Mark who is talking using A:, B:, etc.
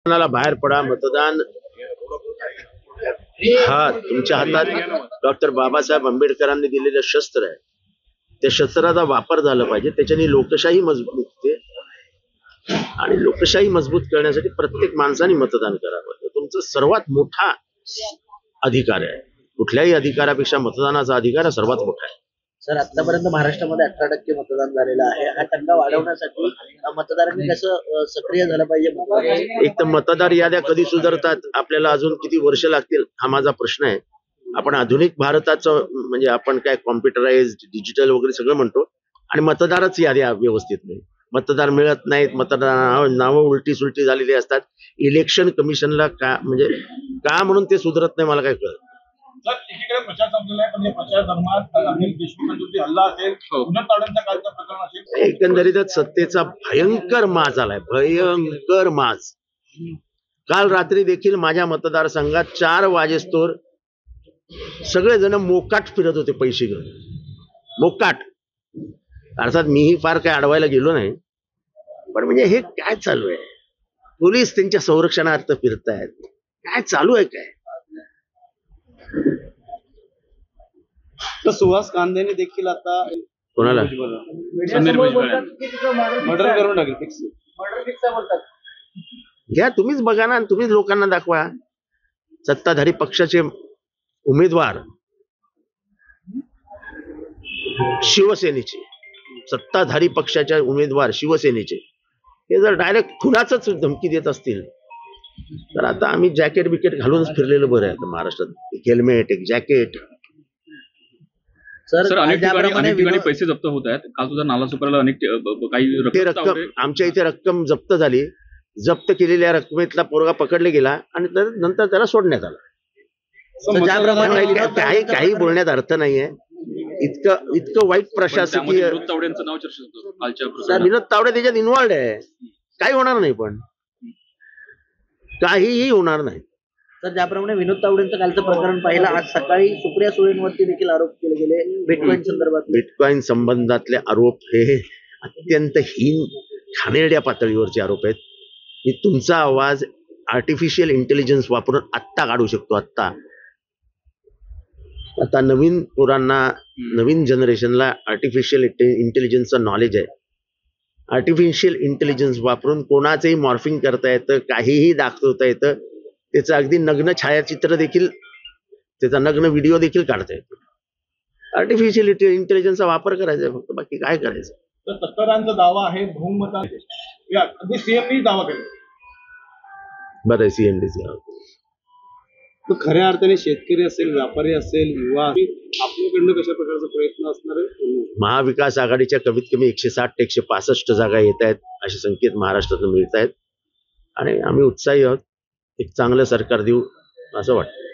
A: मतदानाला बाहेर पडा. मतदान हा तुमच्या हातात डॉक्टर बाबासाहेब आंबेडकरांनी दिलेलं शस्त्र आहे. त्या शस्त्राचा वापर झाला पाहिजे. त्याच्याने लोकशाही मजबूत होते आणि लोकशाही मजबूत करण्यासाठी प्रत्येक माणसाने मतदान करावं. तुमचा सर्वात मोठा अधिकार आहे. कुठल्याही अधिकारापेक्षा मतदानाचा अधिकार हा सर्वात मोठा आहे.
B: सर, आतापर्यंत महाराष्ट्रामध्ये 18% मतदान झालेलं आहे. हा टक्का वाढवण्यासाठी मतदारांनी कसं सक्रिय झालं पाहिजे?
A: एक तर मतदार याद्या कधी सुधारतात, आपल्याला अजून किती वर्ष लागतील, हा माझा प्रश्न आहे. आपण आधुनिक भारताचं म्हणजे आपण काय कॉम्प्युटराइज डिजिटल वगैरे सगळं म्हणतो आणि मतदारच याद्या व्यवस्थित नाही. मतदार मिळत नाहीत. मतदार नावं उलटी सुलटी झालेली असतात. इलेक्शन कमिशनला का म्हणजे का म्हणून ते सुधारत नाही मला काय कळत.
C: सर, एकीकडे प्रचार संपलेला आहे, म्हणजे प्रचार दरम्यान अनिल देशमुखांवरती हल्ला असेल, पुन्हा तावड्यांच्या कालचं प्रकरण असेल,
A: एकंदरीतच सत्तेचा भयंकर माज आलाय. भयंकर माज. काल रात्री देखील माझ्या मतदारसंघात 4 वाजेस्तोर सगळेजण मोकाट फिरत होते पैसे घेऊन. मोकाट अर्थात मीही फार काय अडवायला गेलो नाही, पण म्हणजे हे काय चालू आहे? पोलीस त्यांच्या संरक्षणार्थ फिरतायत. काय चालू आहे काय?
D: तर सुहास कांदेने देखील आता
A: कोणाला
D: मर्डर करून टाकेल फिक्स.
A: घ्या, तुम्हीच बघा ना, तुम्हीच लोकांना दाखवा. सत्ताधारी पक्षाचे उमेदवार शिवसेनेचे, सत्ताधारी पक्षाच्या उमेदवार शिवसेनेचे हे जर डायरेक्ट खुनाच धमकी देत असतील तर आता आम्ही जॅकेट बिकेट घालूनच फिरलेलं बरं आहे. आता महाराष्ट्रात एक हेल्मेट, एक जॅकेट.
E: सर, अनेक ठिकाणी पैसे जप्त होत आहेत. काल तुझा नालासोपाऱ्याला अनेक काही
A: रक्कम आमच्या इथे रक्कम जप्त झाली. जप्त केलेल्या रकमेतला पोरगा पकडला गेला आणि नंतर त्याला सोडण्यात आलं. काही बोलण्यात अर्थ नाहीये. इतकं वाईट प्रशासकीय.
E: विनोद तावडेंचं नाव चर्चेत होतं कालच्या.
A: विनोद तावडे त्याच्यात इन्व्हॉल्ड आहे. काही होणार नाही, पण काहीही होणार नाही.
B: तर ज्याप्रमाणे विनोद तावडेंचं कालचं प्रकरण पाहिलं, आज सकाळी सुप्रिया सुळेंवरती देखील आरोप केले गेले बिटकॉइन संदर्भात.
A: बिटकॉइन संबंधातले आरोप हे अत्यंत हीन घाणेरड्या पातळीवरचे आरोप आहेत. मी तुमचा आवाज आर्टिफिशियल इंटेलिजन्स वापरून आत्ता काढू शकतो. आता नवीन पोरांना, नवीन जनरेशनला आर्टिफिशियल इंटेलिजन्सचं नॉलेज आहे. आर्टिफिशियल इंटेलिजन्स वापरून कोणाचंही मॉर्फिंग करता येतं, काहीही दाखवता येतं. त्याचं अगदी नग्न छायाचित्र देखील, त्याचा नग्न व्हिडिओ देखील काढता येतो. आर्टिफिशियल इंटेलिजन्सचा वापर करायचा आहे फक्त, बाकी काय करायचं.
C: तर तक्रारांचा दावा आहे बहुमताने, अगदी सीएमनी दावा केला.
A: बरं आहे सीएमडीचा.
D: तर खऱ्या अर्थाने शेतकरी असेल, व्यापारी असेल, युवा आपल्याकडनं कशा प्रकारचा प्रयत्न असणार आहे?
A: महाविकास आघाडीच्या कमीत कमी 160 ते 165 जागा येत आहेत असे संकेत महाराष्ट्रातून मिळत आहेत आणि आम्ही उत्साही आहोत. एक चांगलं सरकार देऊ असं वाटतं.